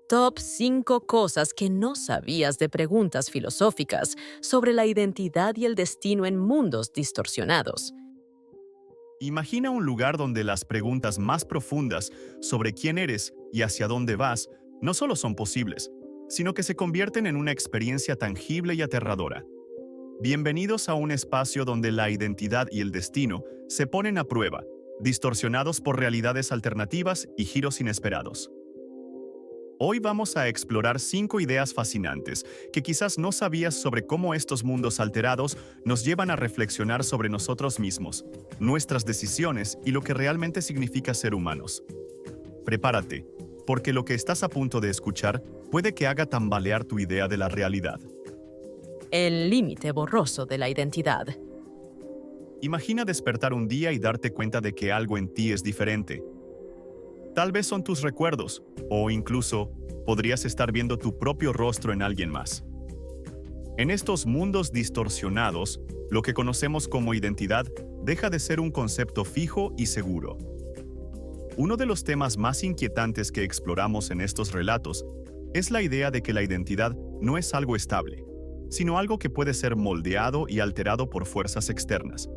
Top 5 cosas que no sabías de preguntas filosóficas sobre la identidad y el destino en mundos distorsionados. Imagina un lugar donde las preguntas más profundas sobre quién eres y hacia dónde vas no solo son posibles, sino que se convierten en una experiencia tangible y aterradora. Bienvenidos a un espacio donde la identidad y el destino se ponen a prueba, distorsionados por realidades alternativas y giros inesperados. Hoy vamos a explorar 5 ideas fascinantes que quizás no sabías sobre cómo estos mundos alterados nos llevan a reflexionar sobre nosotros mismos, nuestras decisiones y lo que realmente significa ser humanos. Prepárate, porque lo que estás a punto de escuchar puede que haga tambalear tu idea de la realidad. El límite borroso de la identidad. Imagina despertar un día y darte cuenta de que algo en ti es diferente. Tal vez son tus recuerdos, o incluso podrías estar viendo tu propio rostro en alguien más. En estos mundos distorsionados, lo que conocemos como identidad deja de ser un concepto fijo y seguro. Uno de los temas más inquietantes que exploramos en estos relatos es la idea de que la identidad no es algo estable, sino algo que puede ser moldeado y alterado por fuerzas externas.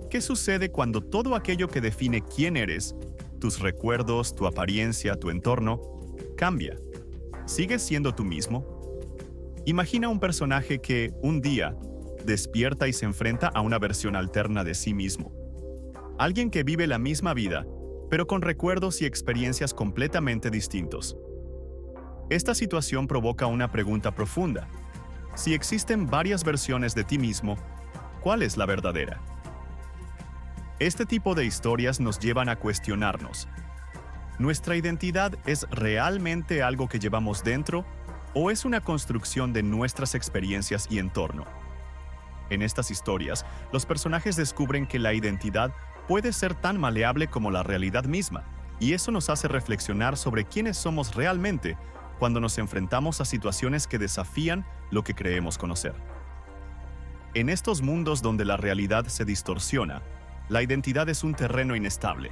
¿Qué sucede cuando todo aquello que define quién eres, tus recuerdos, tu apariencia, tu entorno, cambia? ¿Sigues siendo tú mismo? Imagina un personaje que, un día, despierta y se enfrenta a una versión alterna de sí mismo. Alguien que vive la misma vida, pero con recuerdos y experiencias completamente distintos. Esta situación provoca una pregunta profunda. Si existen varias versiones de ti mismo, ¿cuál es la verdadera? Este tipo de historias nos llevan a cuestionarnos. ¿Nuestra identidad es realmente algo que llevamos dentro o es una construcción de nuestras experiencias y entorno? En estas historias, los personajes descubren que la identidad puede ser tan maleable como la realidad misma, y eso nos hace reflexionar sobre quiénes somos realmente cuando nos enfrentamos a situaciones que desafían lo que creemos conocer. En estos mundos donde la realidad se distorsiona, la identidad es un terreno inestable,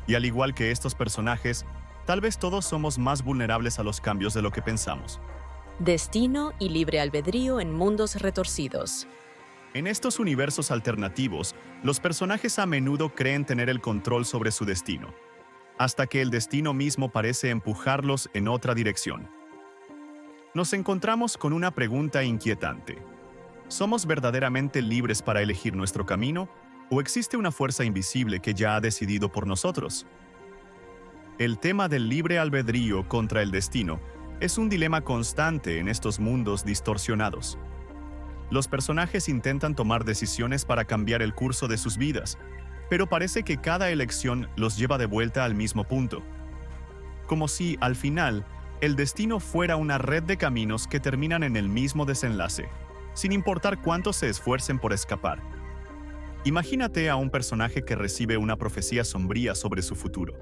y al igual que estos personajes, tal vez todos somos más vulnerables a los cambios de lo que pensamos. Destino y libre albedrío en mundos retorcidos. En estos universos alternativos, los personajes a menudo creen tener el control sobre su destino, hasta que el destino mismo parece empujarlos en otra dirección. Nos encontramos con una pregunta inquietante. ¿Somos verdaderamente libres para elegir nuestro camino? ¿O existe una fuerza invisible que ya ha decidido por nosotros? El tema del libre albedrío contra el destino es un dilema constante en estos mundos distorsionados. Los personajes intentan tomar decisiones para cambiar el curso de sus vidas, pero parece que cada elección los lleva de vuelta al mismo punto. Como si, al final, el destino fuera una red de caminos que terminan en el mismo desenlace, sin importar cuánto se esfuercen por escapar. Imagínate a un personaje que recibe una profecía sombría sobre su futuro.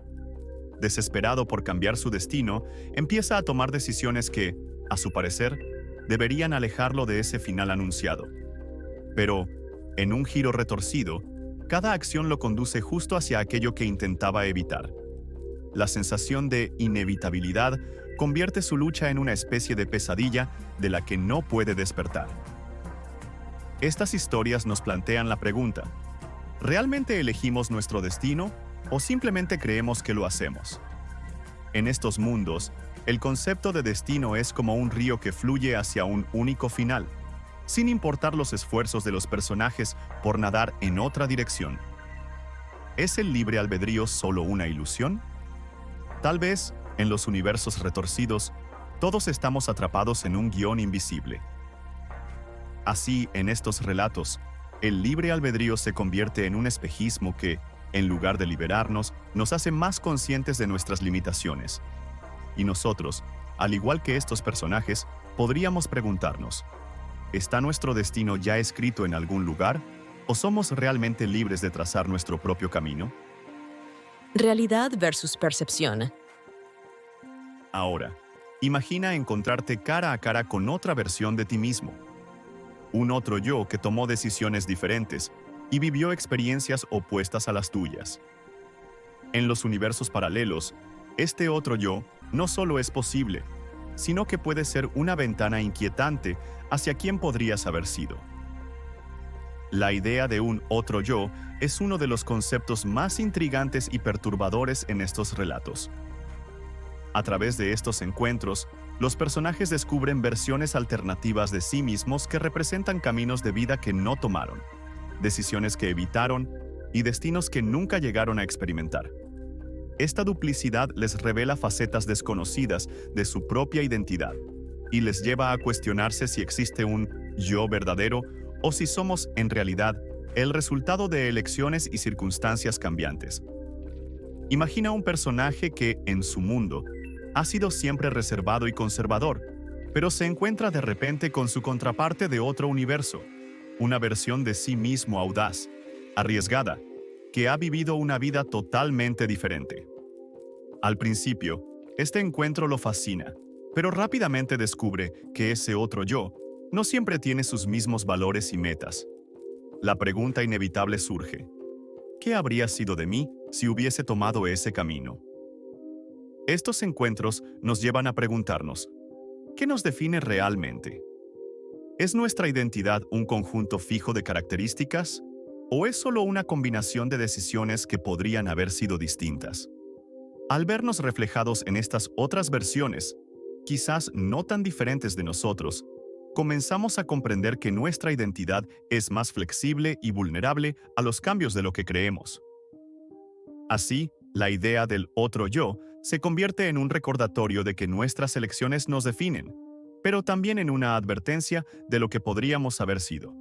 Desesperado por cambiar su destino, empieza a tomar decisiones que, a su parecer, deberían alejarlo de ese final anunciado. Pero, en un giro retorcido, cada acción lo conduce justo hacia aquello que intentaba evitar. La sensación de inevitabilidad convierte su lucha en una especie de pesadilla de la que no puede despertar. Estas historias nos plantean la pregunta: ¿realmente elegimos nuestro destino o simplemente creemos que lo hacemos? En estos mundos, el concepto de destino es como un río que fluye hacia un único final, sin importar los esfuerzos de los personajes por nadar en otra dirección. ¿Es el libre albedrío solo una ilusión? Tal vez, en los universos retorcidos, todos estamos atrapados en un guión invisible. Así, en estos relatos, el libre albedrío se convierte en un espejismo que, en lugar de liberarnos, nos hace más conscientes de nuestras limitaciones. Y nosotros, al igual que estos personajes, podríamos preguntarnos: ¿está nuestro destino ya escrito en algún lugar? ¿O somos realmente libres de trazar nuestro propio camino? Realidad versus percepción. Ahora, imagina encontrarte cara a cara con otra versión de ti mismo. Un otro yo que tomó decisiones diferentes y vivió experiencias opuestas a las tuyas. En los universos paralelos, este otro yo no solo es posible, sino que puede ser una ventana inquietante hacia quién podrías haber sido. La idea de un otro yo es uno de los conceptos más intrigantes y perturbadores en estos relatos. A través de estos encuentros, los personajes descubren versiones alternativas de sí mismos que representan caminos de vida que no tomaron, decisiones que evitaron y destinos que nunca llegaron a experimentar. Esta duplicidad les revela facetas desconocidas de su propia identidad y les lleva a cuestionarse si existe un yo verdadero o si somos, en realidad, el resultado de elecciones y circunstancias cambiantes. Imagina un personaje que, en su mundo, ha sido siempre reservado y conservador, pero se encuentra de repente con su contraparte de otro universo, una versión de sí mismo audaz, arriesgada, que ha vivido una vida totalmente diferente. Al principio, este encuentro lo fascina, pero rápidamente descubre que ese otro yo no siempre tiene sus mismos valores y metas. La pregunta inevitable surge: ¿qué habría sido de mí si hubiese tomado ese camino? Estos encuentros nos llevan a preguntarnos: ¿qué nos define realmente? ¿Es nuestra identidad un conjunto fijo de características? ¿O es solo una combinación de decisiones que podrían haber sido distintas? Al vernos reflejados en estas otras versiones, quizás no tan diferentes de nosotros, comenzamos a comprender que nuestra identidad es más flexible y vulnerable a los cambios de lo que creemos. Así, la idea del otro yo se convierte en un recordatorio de que nuestras elecciones nos definen, pero también en una advertencia de lo que podríamos haber sido.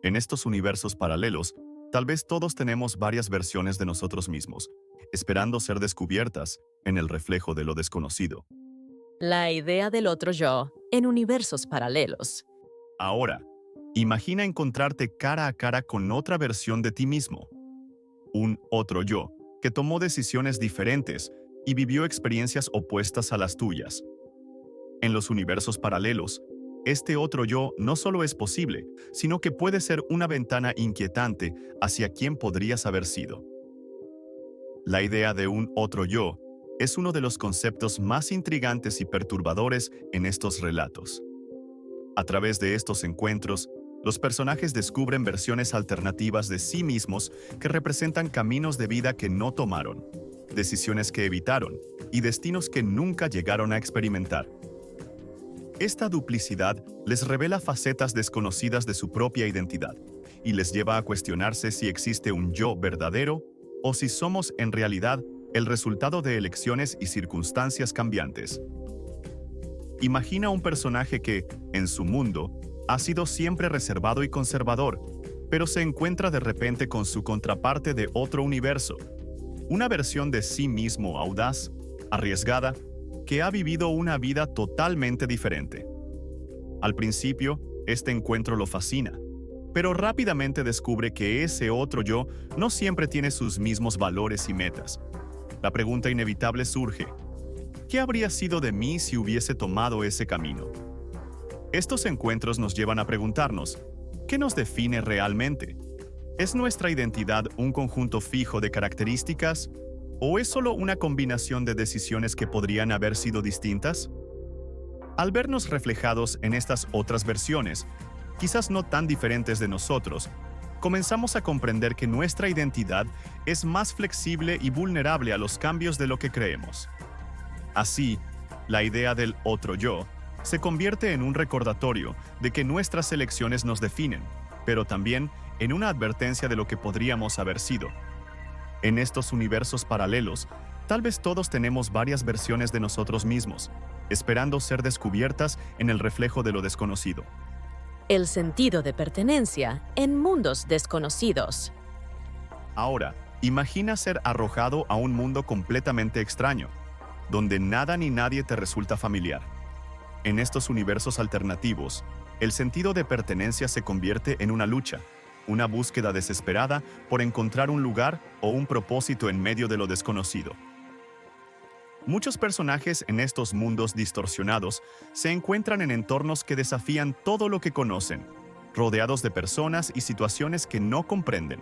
En estos universos paralelos, tal vez todos tenemos varias versiones de nosotros mismos, esperando ser descubiertas en el reflejo de lo desconocido. La idea del otro yo en universos paralelos. Ahora, imagina encontrarte cara a cara con otra versión de ti mismo. Un otro yo que tomó decisiones diferentes y vivió experiencias opuestas a las tuyas. En los universos paralelos, este otro yo no solo es posible, sino que puede ser una ventana inquietante hacia quién podrías haber sido. La idea de un otro yo es uno de los conceptos más intrigantes y perturbadores en estos relatos. A través de estos encuentros, los personajes descubren versiones alternativas de sí mismos que representan caminos de vida que no tomaron, decisiones que evitaron y destinos que nunca llegaron a experimentar. Esta duplicidad les revela facetas desconocidas de su propia identidad y les lleva a cuestionarse si existe un yo verdadero o si somos en realidad el resultado de elecciones y circunstancias cambiantes. Imagina un personaje que, en su mundo, ha sido siempre reservado y conservador, pero se encuentra de repente con su contraparte de otro universo, una versión de sí mismo audaz, arriesgada, que ha vivido una vida totalmente diferente. Al principio, este encuentro lo fascina, pero rápidamente descubre que ese otro yo no siempre tiene sus mismos valores y metas. La pregunta inevitable surge: ¿qué habría sido de mí si hubiese tomado ese camino? Estos encuentros nos llevan a preguntarnos: ¿qué nos define realmente? ¿Es nuestra identidad un conjunto fijo de características? ¿O es solo una combinación de decisiones que podrían haber sido distintas? Al vernos reflejados en estas otras versiones, quizás no tan diferentes de nosotros, comenzamos a comprender que nuestra identidad es más flexible y vulnerable a los cambios de lo que creemos. Así, la idea del otro yo se convierte en un recordatorio de que nuestras elecciones nos definen, pero también en una advertencia de lo que podríamos haber sido. En estos universos paralelos, tal vez todos tenemos varias versiones de nosotros mismos, esperando ser descubiertas en el reflejo de lo desconocido. El sentido de pertenencia en mundos desconocidos. Ahora, imagina ser arrojado a un mundo completamente extraño, donde nada ni nadie te resulta familiar. En estos universos alternativos, el sentido de pertenencia se convierte en una lucha, una búsqueda desesperada por encontrar un lugar o un propósito en medio de lo desconocido. Muchos personajes en estos mundos distorsionados se encuentran en entornos que desafían todo lo que conocen, rodeados de personas y situaciones que no comprenden.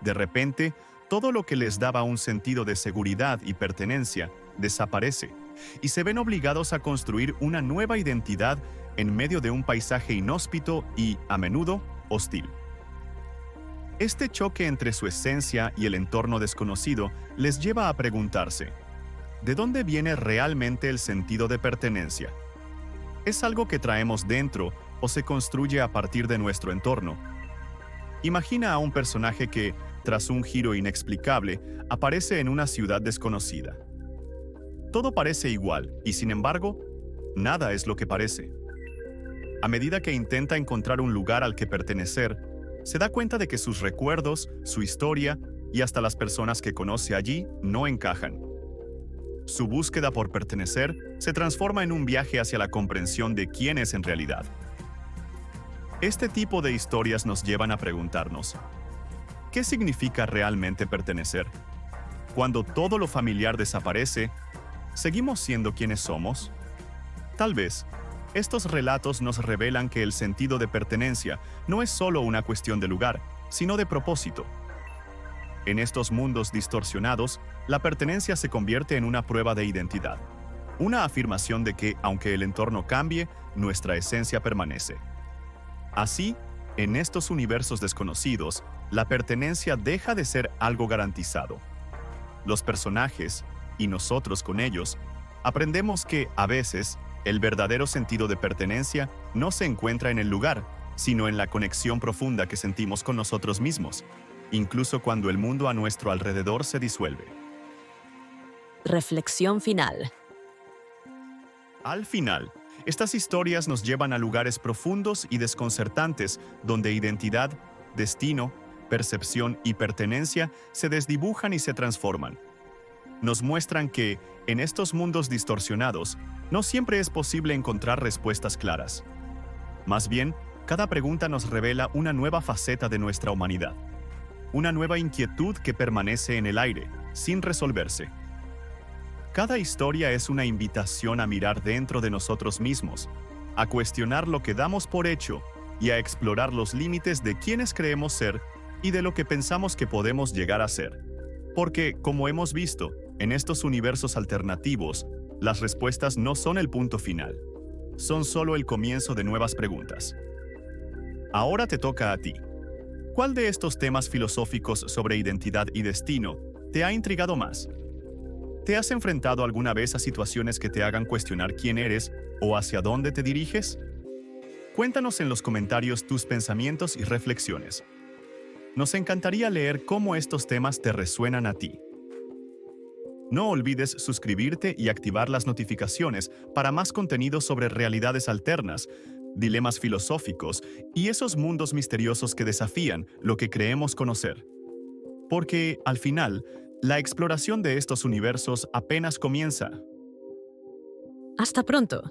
De repente, todo lo que les daba un sentido de seguridad y pertenencia desaparece, y se ven obligados a construir una nueva identidad en medio de un paisaje inhóspito y, a menudo, hostil. Este choque entre su esencia y el entorno desconocido les lleva a preguntarse: ¿de dónde viene realmente el sentido de pertenencia? ¿Es algo que traemos dentro o se construye a partir de nuestro entorno? Imagina a un personaje que, tras un giro inexplicable, aparece en una ciudad desconocida. Todo parece igual y, sin embargo, nada es lo que parece. A medida que intenta encontrar un lugar al que pertenecer, se da cuenta de que sus recuerdos, su historia y hasta las personas que conoce allí no encajan. Su búsqueda por pertenecer se transforma en un viaje hacia la comprensión de quién es en realidad. Este tipo de historias nos llevan a preguntarnos: ¿qué significa realmente pertenecer? Cuando todo lo familiar desaparece, ¿seguimos siendo quienes somos? Tal vez, estos relatos nos revelan que el sentido de pertenencia no es solo una cuestión de lugar, sino de propósito. En estos mundos distorsionados, la pertenencia se convierte en una prueba de identidad, una afirmación de que, aunque el entorno cambie, nuestra esencia permanece. Así, en estos universos desconocidos, la pertenencia deja de ser algo garantizado. Los personajes, y nosotros con ellos, aprendemos que, a veces, el verdadero sentido de pertenencia no se encuentra en el lugar, sino en la conexión profunda que sentimos con nosotros mismos, incluso cuando el mundo a nuestro alrededor se disuelve. Reflexión final. Al final, estas historias nos llevan a lugares profundos y desconcertantes donde identidad, destino, percepción y pertenencia se desdibujan y se transforman. Nos muestran que, en estos mundos distorsionados, no siempre es posible encontrar respuestas claras. Más bien, cada pregunta nos revela una nueva faceta de nuestra humanidad, una nueva inquietud que permanece en el aire, sin resolverse. Cada historia es una invitación a mirar dentro de nosotros mismos, a cuestionar lo que damos por hecho y a explorar los límites de quienes creemos ser y de lo que pensamos que podemos llegar a ser. Porque, como hemos visto, en estos universos alternativos, las respuestas no son el punto final, son solo el comienzo de nuevas preguntas. Ahora te toca a ti. ¿Cuál de estos temas filosóficos sobre identidad y destino te ha intrigado más? ¿Te has enfrentado alguna vez a situaciones que te hagan cuestionar quién eres o hacia dónde te diriges? Cuéntanos en los comentarios tus pensamientos y reflexiones. Nos encantaría leer cómo estos temas te resuenan a ti. No olvides suscribirte y activar las notificaciones para más contenido sobre realidades alternas, dilemas filosóficos y esos mundos misteriosos que desafían lo que creemos conocer. Porque, al final, la exploración de estos universos apenas comienza. Hasta pronto.